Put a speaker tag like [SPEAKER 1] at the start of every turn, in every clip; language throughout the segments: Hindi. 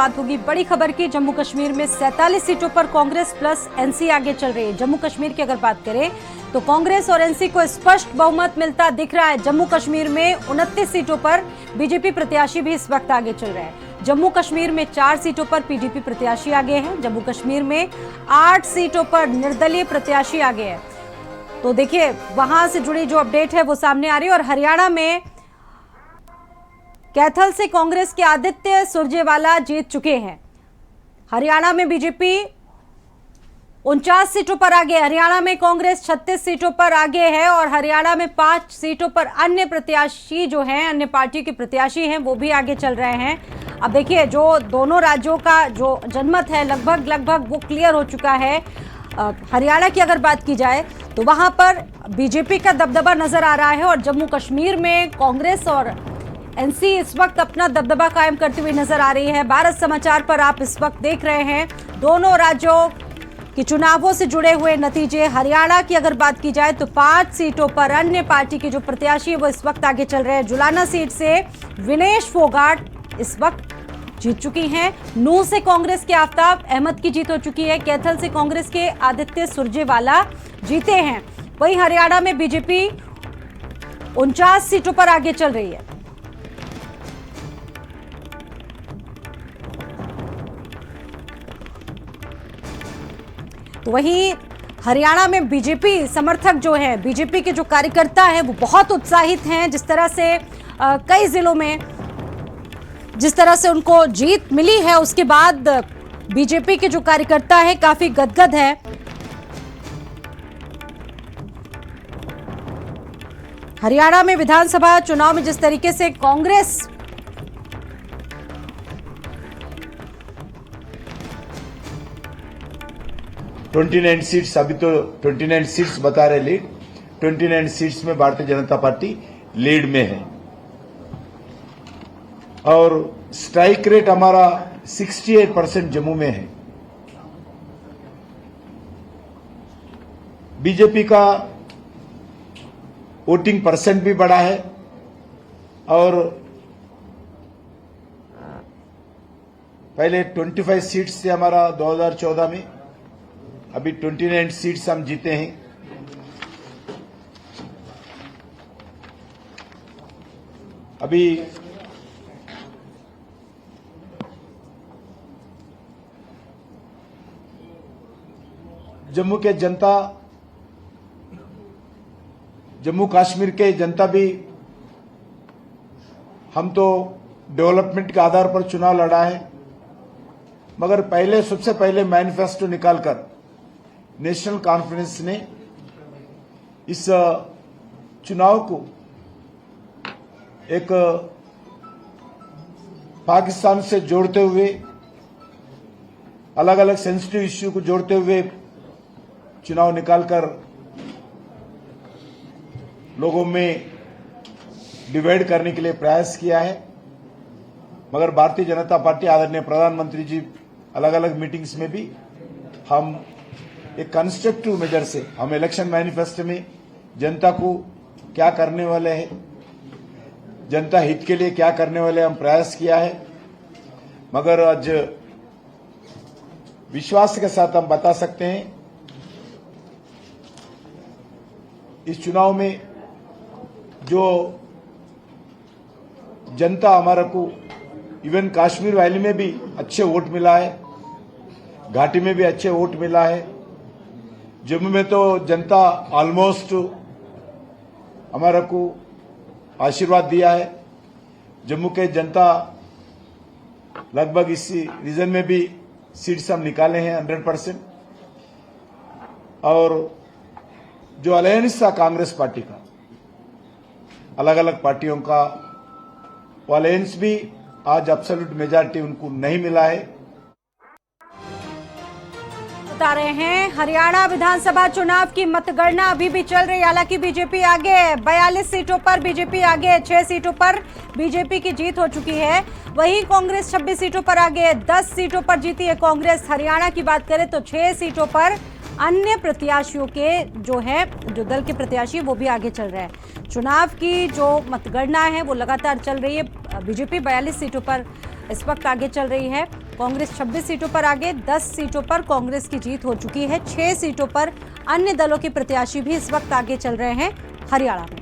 [SPEAKER 1] बात होगी बड़ी खबर की। जम्मू कश्मीर में 47 सीटों पर कांग्रेस प्लस एनसी आगे चल रही है। जम्मू कश्मीर की अगर बात करें तो कांग्रेस और एनसी को स्पष्ट बहुमत मिलता दिख रहा है। जम्मू कश्मीर में 29 सीटों पर बीजेपी प्रत्याशी भी इस वक्त आगे चल रहे हैं। जम्मू कश्मीर में 4 सीटों पर पीडीपी प्रत्याशी आगे हैं। जम्मू कश्मीर में 8 सीटों पर निर्दलीय प्रत्याशी आगे है। तो देखिए वहां से जुड़ी जो अपडेट है वो सामने आ रही है। और हरियाणा में कैथल से कांग्रेस के आदित्य सुरजेवाला जीत चुके हैं। हरियाणा में बीजेपी 49 सीटों पर आगे है। हरियाणा में कांग्रेस 36 सीटों पर आगे है और हरियाणा में 5 सीटों पर अन्य प्रत्याशी जो हैं, अन्य पार्टी के प्रत्याशी हैं, वो भी आगे चल रहे हैं। अब देखिए जो दोनों राज्यों का जो जनमत है लगभग वो क्लियर हो चुका है। हरियाणा की अगर बात की जाए तो वहां पर बीजेपी का दबदबा नजर आ रहा है और जम्मू कश्मीर में कांग्रेस और एनसी इस वक्त अपना दबदबा कायम करती हुई नजर आ रही है। भारत समाचार पर आप इस वक्त देख रहे हैं दोनों राज्यों के चुनावों से जुड़े हुए नतीजे। हरियाणा की अगर बात की जाए तो 5 सीटों पर अन्य पार्टी के जो प्रत्याशी है वो इस वक्त आगे चल रहे हैं। जुलाना सीट से विनेश फोगाट इस वक्त जीत चुकी हैं। नूंह से कांग्रेस के आफ्ताब अहमद की जीत हो चुकी है। कैथल से कांग्रेस के आदित्य सुरजेवाला जीते हैं। वहीं हरियाणा में बीजेपी 49 सीटों पर आगे चल रही है। तो वहीं हरियाणा में बीजेपी समर्थक जो है, बीजेपी के जो कार्यकर्ता हैं वो बहुत उत्साहित हैं। जिस तरह से कई जिलों में जिस तरह से उनको जीत मिली है उसके बाद बीजेपी के जो कार्यकर्ता हैं काफी गदगद है। हरियाणा में विधानसभा चुनाव में जिस तरीके से कांग्रेस
[SPEAKER 2] 29 सीट्स, अभी तो 29 सीट्स बता रहे लीड। 29 सीट्स में भारतीय जनता पार्टी लीड में है और स्ट्राइक रेट हमारा 68% जम्मू में है। बीजेपी का वोटिंग परसेंट भी बढ़ा है और पहले 25 सीट्स थे हमारा 2014 में, अभी 29 सीट्स हम जीते हैं। अभी जम्मू के जनता, जम्मू कश्मीर के जनता भी, हम तो डेवलपमेंट के आधार पर चुनाव लड़ा है, मगर पहले सबसे पहले मैनिफेस्टो निकालकर नेशनल कॉन्फ्रेंस ने इस चुनाव को एक पाकिस्तान से जोड़ते हुए, अलग अलग सेंसिटिव इश्यू को जोड़ते हुए चुनाव निकालकर लोगों में डिवाइड करने के लिए प्रयास किया है। मगर भारतीय जनता पार्टी, आदरणीय प्रधानमंत्री जी अलग अलग मीटिंग्स में भी हम एक कंस्ट्रक्टिव मेजर से, हम इलेक्शन मैनिफेस्टो में जनता को क्या करने वाले हैं, जनता हित के लिए क्या करने वाले हम प्रयास किया है। मगर आज विश्वास के साथ हम बता सकते हैं इस चुनाव में जो जनता हमारा को, इवन कश्मीर वैली में भी अच्छे वोट मिला है, घाटी में भी अच्छे वोट मिला है, जम्मू में तो जनता ऑलमोस्ट हमारा को आशीर्वाद दिया है। जम्मू के जनता लगभग इस रीजन में भी सीट्स हम निकाले हैं 100%। और जो अलायंस था कांग्रेस पार्टी का, अलग अलग पार्टियों का, वो अलायंस भी आज एब्सोल्यूट मेजॉरिटी उनको नहीं मिला है।
[SPEAKER 1] बता रहे हैं हरियाणा विधानसभा चुनाव की मतगणना अभी भी चल रही है। हालांकि बीजेपी आगे है, 42 सीटों पर बीजेपी आगे है, 6 सीटों पर बीजेपी की जीत हो चुकी है। वहीं कांग्रेस 26 सीटों पर आगे है, 10 सीटों पर जीती है कांग्रेस। हरियाणा की बात करें तो 6 सीटों पर अन्य प्रत्याशियों के जो दल के प्रत्याशी वो भी आगे चल रहे हैं। चुनाव की जो मतगणना है वो लगातार चल रही है। बीजेपी 42 सीटों पर इस वक्त आगे चल रही है। कांग्रेस 26 सीटों पर आगे, 10 सीटों पर कांग्रेस की जीत हो चुकी है। 6 सीटों पर अन्य दलों के प्रत्याशी भी इस वक्त आगे चल रहे हैं हरियाणा में।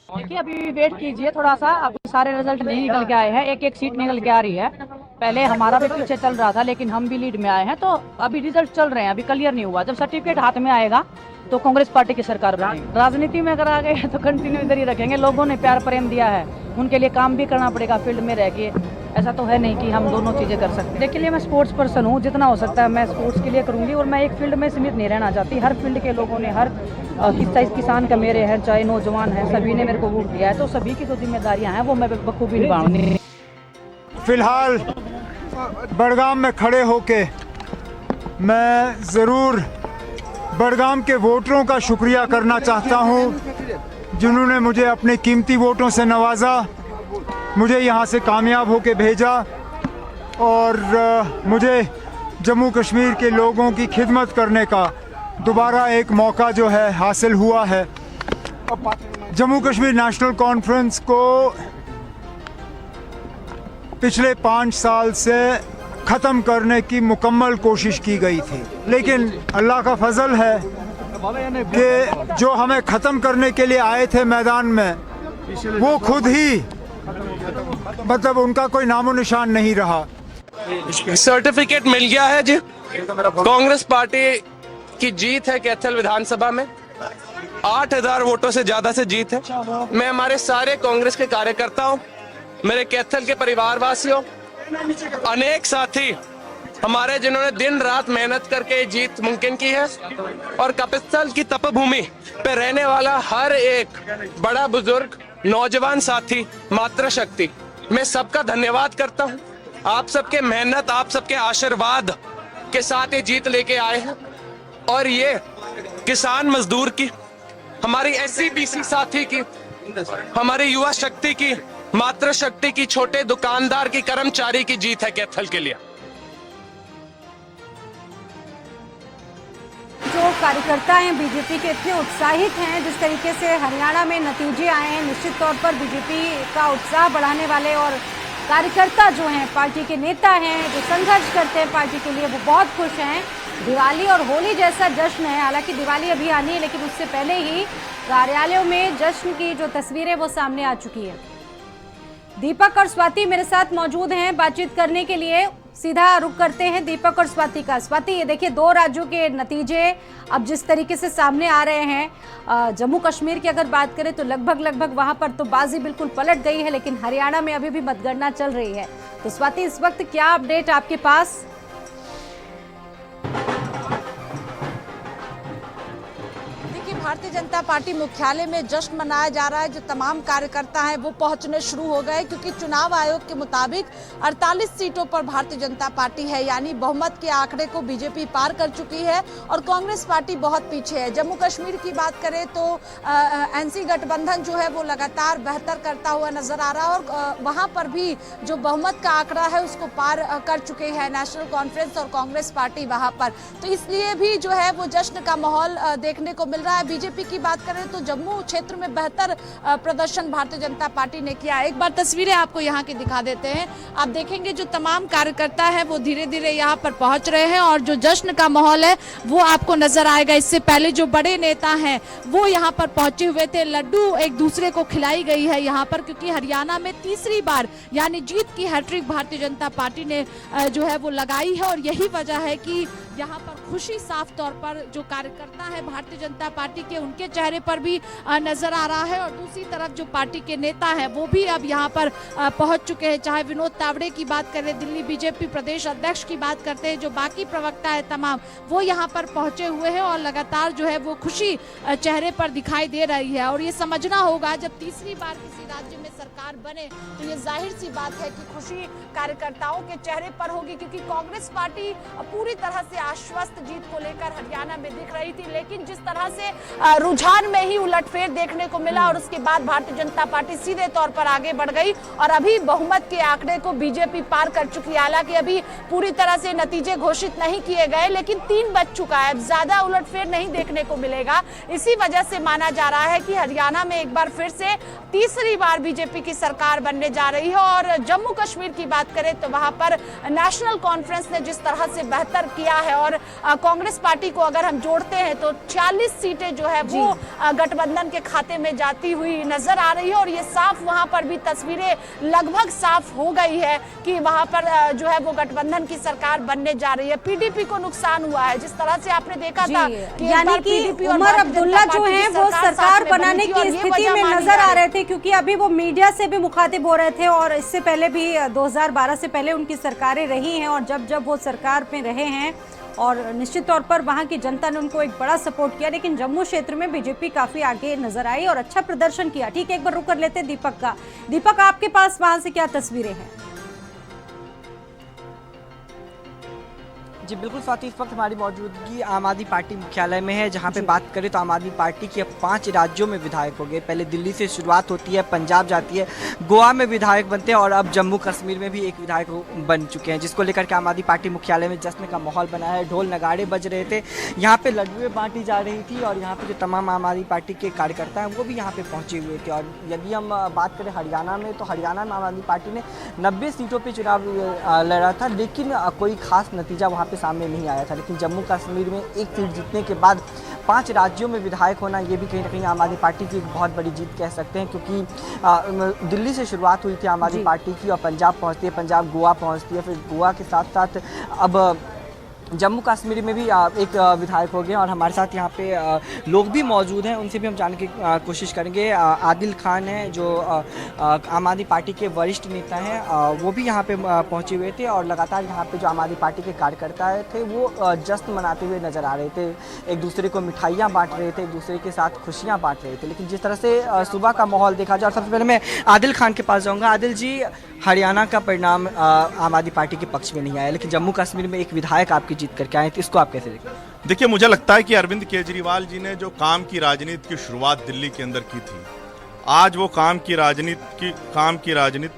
[SPEAKER 3] देखिए अभी वेट कीजिए थोड़ा सा, अभी सारे रिजल्ट नहीं निकल के आए हैं, एक एक सीट निकल के आ रही है। पहले हमारा भी पीछे चल रहा था लेकिन हम भी लीड में आए हैं, तो अभी रिजल्ट चल रहे हैं, अभी क्लियर नहीं हुआ। जब सर्टिफिकेट हाथ में आएगा तो कांग्रेस पार्टी की सरकार बनेगी। राजनीति में अगर आ गए तो कंटिन्यू इधर ही रखेंगे। लोगों ने प्यार प्रेम दिया है, उनके लिए काम भी करना पड़ेगा फील्ड में रह के। ऐसा तो है नहीं कि हम दोनों चीज़ें कर सकते। देखिए लिए मैं स्पोर्ट्स पर्सन हूँ, जितना हो सकता है मैं स्पोर्ट्स के लिए करूँगी और मैं एक फील्ड में सीमित नहीं रहना चाहती। हर फील्ड के लोगों ने, हर किसान का मेरे हैं, चाहे नौजवान हैं, सभी ने मेरे को वोट दिया है, तो सभी की जो जिम्मेदारियाँ हैं वो मैं बखूबी निभाऊंगी।
[SPEAKER 4] फिलहाल बड़गाम में खड़े होके मैं ज़रूर बड़गाम के वोटरों का शुक्रिया करना चाहता हूं, जिन्होंने मुझे अपने कीमती वोटों से नवाजा, मुझे यहां से कामयाब होके भेजा और मुझे जम्मू कश्मीर के लोगों की खिदमत करने का दोबारा एक मौका जो है हासिल हुआ है। जम्मू कश्मीर नेशनल कॉन्फ्रेंस को पिछले 5 साल से ख़त्म करने की मुकम्मल कोशिश की गई थी, लेकिन अल्लाह का फजल है कि जो हमें ख़त्म करने के लिए आए थे मैदान में, वो खुद ही मतलब उनका कोई नामो निशान नहीं रहा।
[SPEAKER 5] सर्टिफिकेट मिल गया है जी, कांग्रेस पार्टी की जीत है। कैथल विधानसभा में 8000 वोटों से ज्यादा से जीत है। मैं हमारे सारे कांग्रेस के कार्यकर्ताओं, मेरे कैथल के परिवारवासियों, अनेक साथी हमारे जिन्होंने दिन रात मेहनत करके जीत मुमकिन की है, और कपिस्थल की तपभूमि पे रहने वाला हर एक बड़ा बुजुर्ग, नौजवान साथी, मातृशक्ति, मैं सबका धन्यवाद करता हूं। आप सबके मेहनत, आप सबके आशीर्वाद के साथ ये जीत लेके आए हैं, और ये किसान मजदूर की, हमारी SC BC साथी की, हमारी युवा शक्ति की, मातृशक्ति की, छोटे दुकानदार की, कर्मचारी की जीत है कैथल के लिए।
[SPEAKER 1] जो कार्यकर्ता हैं बीजेपी के, इतने उत्साहित हैं जिस तरीके से हरियाणा में नतीजे आए हैं, निश्चित तौर पर बीजेपी का उत्साह बढ़ाने वाले और कार्यकर्ता जो हैं, पार्टी के नेता हैं जो संघर्ष करते हैं पार्टी के लिए, वो बहुत खुश हैं। दिवाली और होली जैसा जश्न है, हालांकि दिवाली अभी आनी है लेकिन उससे पहले ही कार्यालयों में जश्न की जो तस्वीरें वो सामने आ चुकी है। दीपक और स्वाति मेरे साथ मौजूद हैं बातचीत करने के लिए। सीधा रुख करते हैं दीपक और स्वाति का। स्वाति, ये देखिए 2 राज्यों के नतीजे अब जिस तरीके से सामने आ रहे हैं, जम्मू कश्मीर की अगर बात करें तो लगभग वहां पर तो बाजी बिल्कुल पलट गई है, लेकिन हरियाणा में अभी भी मतगणना चल रही है। तो स्वाति, इस वक्त क्या अपडेट आपके पास?
[SPEAKER 6] भारतीय जनता पार्टी मुख्यालय में जश्न मनाया जा रहा है। जो तमाम कार्यकर्ता हैं वो पहुंचने शुरू हो गए, क्योंकि चुनाव आयोग के मुताबिक 48 सीटों पर भारतीय जनता पार्टी है, यानी बहुमत के आंकड़े को बीजेपी पार कर चुकी है और कांग्रेस पार्टी बहुत पीछे है। जम्मू कश्मीर की बात करें तो NC गठबंधन जो है वो लगातार बेहतर करता हुआ नजर आ रहा है, और वहां पर भी जो बहुमत का आंकड़ा है उसको पार कर चुके हैं नेशनल कॉन्फ्रेंस और कांग्रेस पार्टी वहां पर। तो इसलिए भी जो है वो जश्न का माहौल देखने को मिल रहा है। बीजेपी की बात करें तो जम्मू क्षेत्र में बेहतर प्रदर्शन भारतीय जनता पार्टी ने किया। एक बार तस्वीरें आपको यहाँ की दिखा देते हैं। आप देखेंगे जो तमाम कार्यकर्ता हैं वो धीरे धीरे यहाँ पर पहुंच रहे हैं और जो जश्न का माहौल है वो आपको नजर आएगा। इससे पहले जो बड़े नेता हैं वो यहाँ पर पहुंचे हुए थे, लड्डू एक दूसरे को खिलाई गई है यहाँ पर, क्योंकि हरियाणा में तीसरी बार यानी जीत की हैट्रिक भारतीय जनता पार्टी ने जो है वो लगाई है, और यही वजह है कि यहाँ पर खुशी साफ तौर पर जो कार्यकर्ता है भारतीय जनता पार्टी के, उनके चेहरे पर भी नजर आ रहा है। और दूसरी तरफ जो पार्टी के नेता हैं वो भी अब यहाँ पर पहुंच चुके हैं। चाहे विनोद तावड़े की बात करें, दिल्ली बीजेपी प्रदेश अध्यक्ष की बात करते हैं, जो बाकी प्रवक्ता है तमाम, वो यहाँ पर पहुंचे हुए हैं और लगातार जो है वो खुशी चेहरे पर दिखाई दे रही है। और ये समझना होगा जब तीसरी बार किसी राज्य में सरकार बने तो ये जाहिर सी बात है कि खुशी कार्यकर्ताओं के चेहरे पर होगी, क्योंकि कांग्रेस पार्टी पूरी तरह से आश्वस्त जीत को लेकर हरियाणा में दिख रही थी, लेकिन जिस तरह से रुझान में ही उलटफेर देखने को मिला और उसके बाद भारतीय जनता पार्टी सीधे तौर पर आगे बढ़ गई और अभी बहुमत के आंकड़े को बीजेपी पार कर चुकी है। हालांकि अभी पूरी तरह से नतीजे घोषित नहीं किए गए, लेकिन 3 बज चुका है, ज्यादा उलटफेर नहीं देखने को मिलेगा। इसी वजह से माना जा रहा है कि हरियाणा में एक बार फिर से तीसरी बार बीजेपी की सरकार बनने जा रही है। और जम्मू कश्मीर की बात करें तो वहां पर नेशनल कॉन्फ्रेंस ने जिस तरह से बेहतर किया है और कांग्रेस पार्टी को अगर हम जोड़ते हैं तो 40 सीटें जो है वो गठबंधन के खाते में जाती हुई नजर आ रही है। और ये साफ वहां पर भी तस्वीरें लगभग साफ हो गई है कि वहां पर जो है वो गठबंधन की सरकार बनने जा रही है। पीडीपी को नुकसान हुआ है, जिस तरह से आपने देखा था कि
[SPEAKER 1] यानी कि उमर अब्दुल्ला जो है वो सरकार बनाने की स्थिति में नजर आ रहे थे, क्योंकि अभी वो मीडिया से भी मुखातिब हो रहे थे और इससे पहले भी 2012 से पहले उनकी सरकारें रही हैं और जब वो सरकार में रहे हैं और निश्चित तौर पर वहां की जनता ने उनको एक बड़ा सपोर्ट किया। लेकिन जम्मू क्षेत्र में बीजेपी काफी आगे नजर आई और अच्छा प्रदर्शन किया। ठीक है, एक बार रुक कर लेते दीपक का। दीपक, आपके पास वहां से क्या तस्वीरें हैं?
[SPEAKER 7] जी बिल्कुल स्वाति, इस वक्त हमारी मौजूदगी आम आदमी पार्टी मुख्यालय में है, जहां पे बात करें तो आम आदमी पार्टी के 5 राज्यों में विधायक हो गए। पहले दिल्ली से शुरुआत होती है, पंजाब जाती है, गोवा में विधायक बनते हैं और अब जम्मू कश्मीर में भी एक विधायक बन चुके हैं, जिसको लेकर के आम आदमी पार्टी मुख्यालय में जश्न का माहौल बना है। ढोल नगाड़े बज रहे थे, यहाँ पे लड्डुएं बांटी जा रही थी और यहाँ पे जो तमाम आम आदमी पार्टी के कार्यकर्ता हैं वो भी यहाँ पे पहुँचे हुए थे। और यदि हम बात करें हरियाणा में, तो हरियाणा में आम आदमी पार्टी ने 90 सीटों पर चुनाव लड़ा था, लेकिन कोई खास नतीजा वहाँ पर सामने नहीं आया था। लेकिन जम्मू कश्मीर में एक सीट जीतने के बाद 5 राज्यों में विधायक होना, ये भी कहीं ना कहीं आम आदमी पार्टी की एक बहुत बड़ी जीत कह सकते हैं, क्योंकि दिल्ली से शुरुआत हुई थी आम आदमी पार्टी की और पंजाब पहुंचती है, पंजाब गोवा पहुंचती है, फिर गोवा के साथ साथ अब जम्मू कश्मीर में भी एक विधायक हो गए। और हमारे साथ यहाँ पे लोग भी मौजूद हैं, उनसे भी हम जानने की कोशिश करेंगे। आदिल खान हैं जो आम आदमी पार्टी के वरिष्ठ नेता हैं, वो भी यहाँ पे पहुँचे हुए थे और लगातार यहाँ पे जो आम आदमी पार्टी के कार्यकर्ता थे वो जश्न मनाते हुए नज़र आ रहे थे, एक दूसरे को मिठाइयाँ बांट रहे थे, एक दूसरे के साथ खुशियाँ बांट रहे थे। लेकिन जिस तरह से सुबह का माहौल देखा जाए, और सबसे पहले मैं आदिल खान के पास जाऊँगा। आदिल जी, हरियाणा का परिणाम आम आदमी पार्टी के पक्ष में नहीं आया, लेकिन जम्मू कश्मीर में एक विधायक आपकी जीत करके आए थे, इसको आप कैसे देखते हैं?
[SPEAKER 8] देखिए, मुझे लगता है कि अरविंद केजरीवाल जी ने जो काम की राजनीति की शुरुआत दिल्ली के अंदर की थी, आज वो काम की राजनीति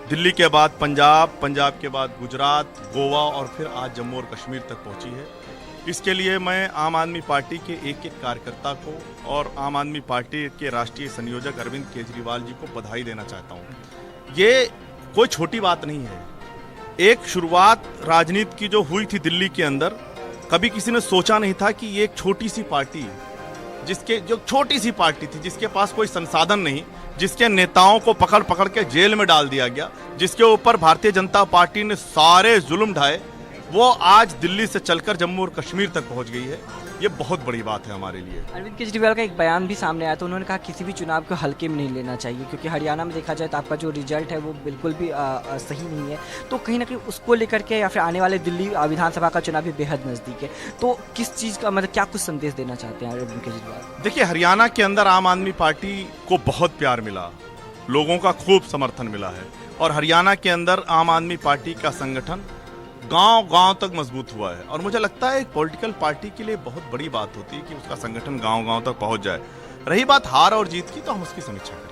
[SPEAKER 8] दिल्ली के बाद पंजाब, पंजाब के बाद गुजरात, गोवा और फिर आज जम्मू और कश्मीर तक पहुंची है। इसके लिए मैं आम आदमी पार्टी के एक एक कार्यकर्ता को और आम आदमी पार्टी के राष्ट्रीय संयोजक अरविंद केजरीवाल जी को बधाई देना चाहता हूँ। ये कोई छोटी बात नहीं है। एक शुरुआत राजनीति की जो हुई थी दिल्ली के अंदर, कभी किसी ने सोचा नहीं था कि ये एक छोटी सी पार्टी, छोटी सी पार्टी थी, जिसके पास कोई संसाधन नहीं, जिसके नेताओं को पकड़ पकड़ के जेल में डाल दिया गया, जिसके ऊपर भारतीय जनता पार्टी ने सारे जुल्म ढाए, वो आज दिल्ली से चलकर जम्मू और कश्मीर तक पहुंच गई है। ये बहुत बड़ी बात है हमारे लिए।
[SPEAKER 7] अरविंद केजरीवाल का एक बयान भी सामने आया, तो उन्होंने कहा किसी भी चुनाव को हल्के में नहीं लेना चाहिए, क्योंकि हरियाणा में देखा जाए तो आपका जो रिजल्ट है वो बिल्कुल भी सही नहीं है। तो कहीं ना कहीं उसको लेकर के या फिर आने वाले दिल्ली विधानसभा का चुनाव भी बेहद नज़दीक है, तो किस चीज़ का मतलब क्या कुछ संदेश देना चाहते हैं अरविंद केजरीवाल?
[SPEAKER 8] देखिए, हरियाणा के अंदर आम आदमी पार्टी को बहुत प्यार मिला, लोगों का खूब समर्थन मिला है और हरियाणा के अंदर आम आदमी पार्टी का संगठन गांव-गांव तक मजबूत हुआ है। और मुझे लगता है एक पॉलिटिकल पार्टी के लिए बहुत बड़ी बात होती है कि उसका संगठन गांव-गांव तक पहुंच जाए। रही बात हार और जीत की, तो हम उसकी समीक्षा करें।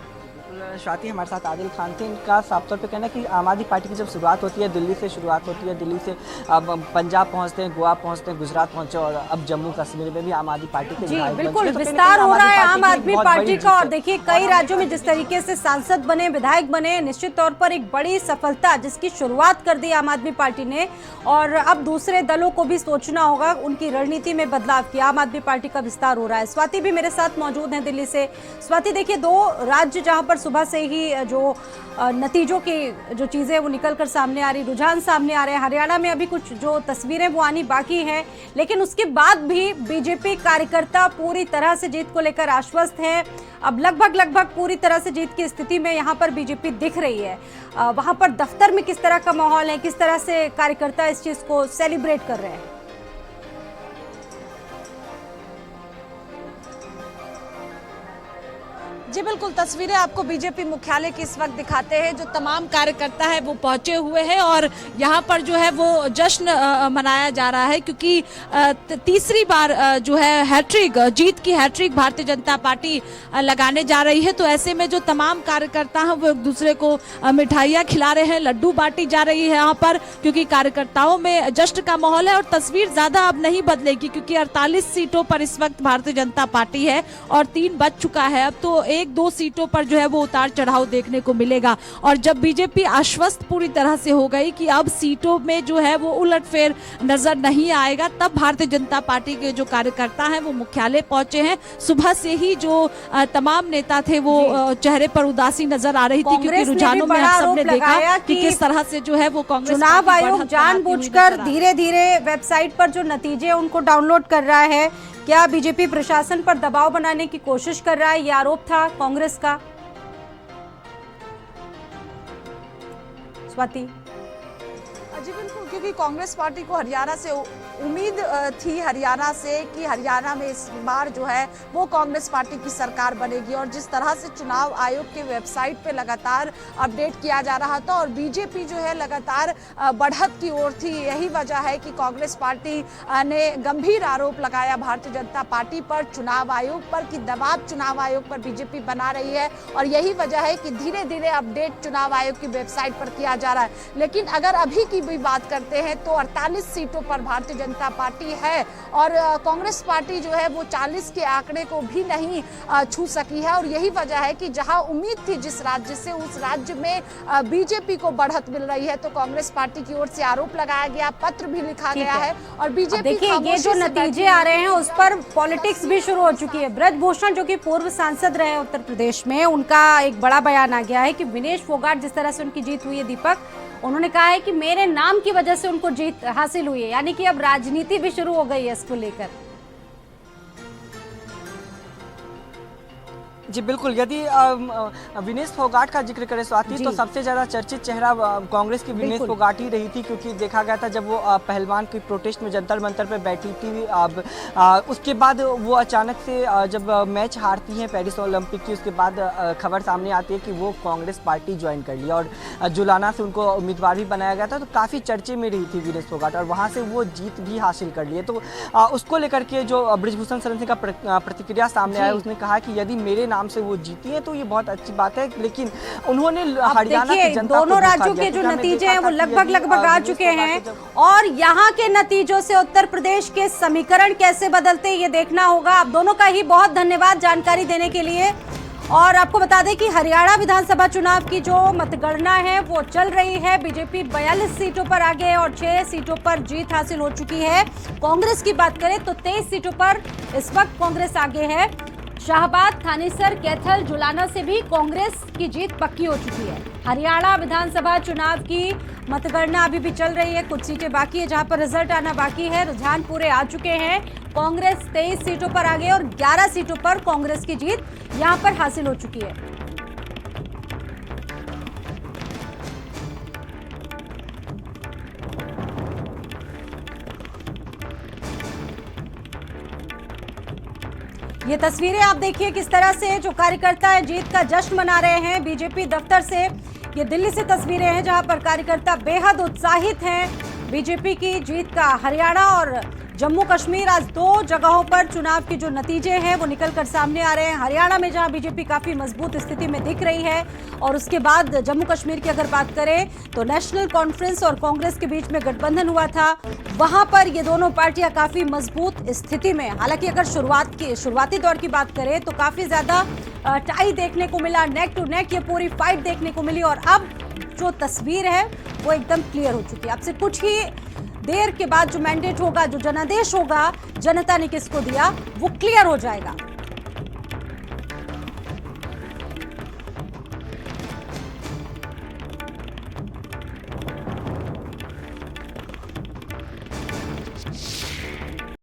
[SPEAKER 7] स्वाति, हमारे साथ आदिल खान थे, इनका साफ तौर पे कहना है कि आम आदमी पार्टी की जब शुरुआत होती है दिल्ली से शुरुआत होती है, दिल्ली से अब पंजाब पहुंचते हैं, गोवा पहुंचते हैं, गुजरात पहुंचे और अब जम्मू कश्मीर में भी आम आदमी पार्टी के
[SPEAKER 1] जी बिल्कुल विस्तार हो रहा है आम आदमी पार्टी का। और देखिए, कई राज्यों में जिस तरीके से सांसद बने, विधायक बने, निश्चित तौर पर एक बड़ी सफलता जिसकी शुरुआत कर दी आम आदमी पार्टी ने। और अब दूसरे दलों को भी सोचना होगा, उनकी रणनीति में बदलाव किया। आम आदमी पार्टी का विस्तार हो रहा है। स्वाति भी मेरे साथ मौजूद है दिल्ली से। स्वाति, देखिए, 2 राज्य जहां पर सुबह से ही जो नतीजों की जो चीज़ें वो निकल कर सामने आ रही, रुझान सामने आ रहे हैं। हरियाणा में अभी कुछ जो तस्वीरें वो आनी बाकी हैं, लेकिन उसके बाद भी बीजेपी कार्यकर्ता पूरी तरह से जीत को लेकर आश्वस्त हैं। अब लगभग पूरी तरह से जीत की स्थिति में यहाँ पर बीजेपी दिख रही है। वहाँ पर दफ्तर में किस तरह का माहौल है, किस तरह से कार्यकर्ता इस चीज़ को सेलिब्रेट कर रहे हैं?
[SPEAKER 6] जी बिल्कुल, तस्वीरें आपको बीजेपी मुख्यालय की इस वक्त दिखाते हैं। जो तमाम कार्यकर्ता है वो पहुंचे हुए हैं और यहाँ पर जो है वो जश्न मनाया जा रहा है, क्योंकि तीसरी बार जो है हैट्रिक, जीत की हैट्रिक भारतीय जनता पार्टी लगाने जा रही है। तो ऐसे में जो तमाम कार्यकर्ता हैं वो एक दूसरे को मिठाइयाँ खिला रहे हैं, लड्डू बांटी जा रही है यहाँ पर, क्योंकि कार्यकर्ताओं में जश्न का माहौल है। और तस्वीर ज्यादा अब नहीं बदलेगी, क्योंकि 48 सीटों पर इस वक्त भारतीय जनता पार्टी है और 3 बच चुका है। अब तो 1-2 सीटों पर जो है वो उतार चढ़ाव देखने को मिलेगा। और जब बीजेपी आश्वस्त पूरी तरह से हो गई कि अब सीटों में जो है वो उलटफेर नजर नहीं आएगा, तब भारतीय जनता पार्टी के जो कार्यकर्ता हैं वो मुख्यालय पहुंचे हैं। सुबह से ही जो तमाम नेता थे वो चेहरे पर उदासी नजर आ रही थी, क्योंकि रुझानों में हम सबने देखा कि किस तरह से जो है वो कांग्रेस
[SPEAKER 1] चुनाव आयोग जानबूझकर धीरे धीरे वेबसाइट पर जो नतीजे उनको डाउनलोड कर रहा है। क्या बीजेपी प्रशासन पर दबाव बनाने की कोशिश कर रहा है? ये आरोप था कांग्रेस का। स्वाति
[SPEAKER 6] जी बिल्कुल, क्योंकि कांग्रेस पार्टी को हरियाणा से उम्मीद थी कि हरियाणा में इस बार जो है वो कांग्रेस पार्टी की सरकार बनेगी। और जिस तरह से चुनाव आयोग के वेबसाइट पे लगातार अपडेट किया जा रहा था और बीजेपी जो है लगातार बढ़त की ओर थी, यही वजह है कि कांग्रेस पार्टी ने गंभीर आरोप लगाया भारतीय जनता पार्टी पर, चुनाव आयोग पर, कि दबाव चुनाव आयोग पर बीजेपी बना रही है। और यही वजह है कि धीरे धीरे अपडेट चुनाव आयोग की वेबसाइट पर किया जा रहा है। लेकिन अगर अभी की भी बात करते हैं तो 48 सीटों पर भारतीय जनता पार्टी है और कांग्रेस पार्टी जो है वो 40 के आंकड़े को भी नहीं छू सकी है। और यही वजह है कि जहां उम्मीद थी जिस राज्य से, उस राज्य में बीजेपी को बढ़त मिल रही है। तो कांग्रेस पार्टी की ओर से आरोप लगाया गया, पत्र भी लिखा गया है। और बीजेपी,
[SPEAKER 1] देखिए ये जो नतीजे आ रहे हैं उस पर पॉलिटिक्स भी शुरू हो चुकी है। ब्रजभूषण जो कि पूर्व सांसद रहे उत्तर प्रदेश में, उनका एक बड़ा बयान आ गया है कि विनेश फोगाट, जिस तरह से उनकी जीत हुई है दीपक, उन्होंने कहा है कि मेरे नाम की वजह से उनको जीत हासिल हुई है। यानी कि अब राजनीति भी शुरू हो गई है इसको लेकर।
[SPEAKER 7] जी बिल्कुल, यदि विनेश फोगाट का जिक्र करें स्वाति, तो सबसे ज़्यादा चर्चित चेहरा कांग्रेस की विनेश फोगाट ही रही थी, क्योंकि देखा गया था जब वो पहलवान की प्रोटेस्ट में जंतर मंतर पे बैठी थी। अब उसके बाद वो अचानक से जब मैच हारती हैं पेरिस ओलंपिक की, उसके बाद खबर सामने आती है कि वो कांग्रेस पार्टी ज्वाइन कर लिया और जुलाना से उनको उम्मीदवार भी बनाया गया था। तो काफ़ी चर्चे में रही थी विनेश फोगाट और वहाँ से वो जीत भी हासिल कर लिए। तो उसको लेकर के जो ब्रजभूषण शरण सिंह का प्रतिक्रिया सामने आया, उसने कहा कि यदि मेरे नाम से वो जीती है तो ये बहुत अच्छी बात है। लेकिन उन्होंने हरियाणा की जनता को
[SPEAKER 1] दोनों राज्यों के जो नतीजे हैं वो लगभग आ चुके हैं और यहाँ के नतीजों से उत्तर प्रदेश के समीकरण कैसे बदलते ये देखना होगा। आप दोनों का ही बहुत धन्यवाद जानकारी देने के लिए। और आपको बता दें कि हरियाणा विधानसभा चुनाव की जो मतगणना है वो चल रही है। बीजेपी 42 सीटों पर आगे है और 6 सीटों पर जीत हासिल हो चुकी है। कांग्रेस की बात करें तो 23 सीटों पर इस वक्त कांग्रेस आगे है। शाहबाद, थानेसर, कैथल, जुलाना से भी कांग्रेस की जीत पक्की हो चुकी है। हरियाणा विधानसभा चुनाव की मतगणना अभी भी चल रही है, कुछ सीटें बाकी है जहां पर रिजल्ट आना बाकी है। रुझान पूरे आ चुके हैं। कांग्रेस 23 सीटों पर आगे और 11 सीटों पर कांग्रेस की जीत यहां पर हासिल हो चुकी है। ये तस्वीरें आप देखिए किस तरह से जो कार्यकर्ता है जीत का जश्न मना रहे हैं। बीजेपी दफ्तर से ये दिल्ली से तस्वीरें हैं जहां पर कार्यकर्ता बेहद उत्साहित हैं बीजेपी की जीत का। हरियाणा और जम्मू कश्मीर, आज 2 जगहों पर चुनाव के जो नतीजे हैं वो निकलकर सामने आ रहे हैं। हरियाणा में जहां बीजेपी काफी मजबूत स्थिति में दिख रही है और उसके बाद जम्मू कश्मीर की अगर बात करें तो नेशनल कॉन्फ्रेंस और कांग्रेस के बीच में गठबंधन हुआ था, वहां पर ये दोनों पार्टियां काफी मजबूत स्थिति में। हालांकि अगर शुरुआती दौर की बात करें तो काफी ज्यादा टाई देखने को मिला, नेक टू नेक ये पूरी फाइट देखने को मिली। और अब जो तस्वीर है वो एकदम क्लियर हो चुकी है। अब से कुछ ही देर के बाद जो मैंडेट होगा, जो जनादेश होगा जनता ने किसको दिया, वो क्लियर हो जाएगा।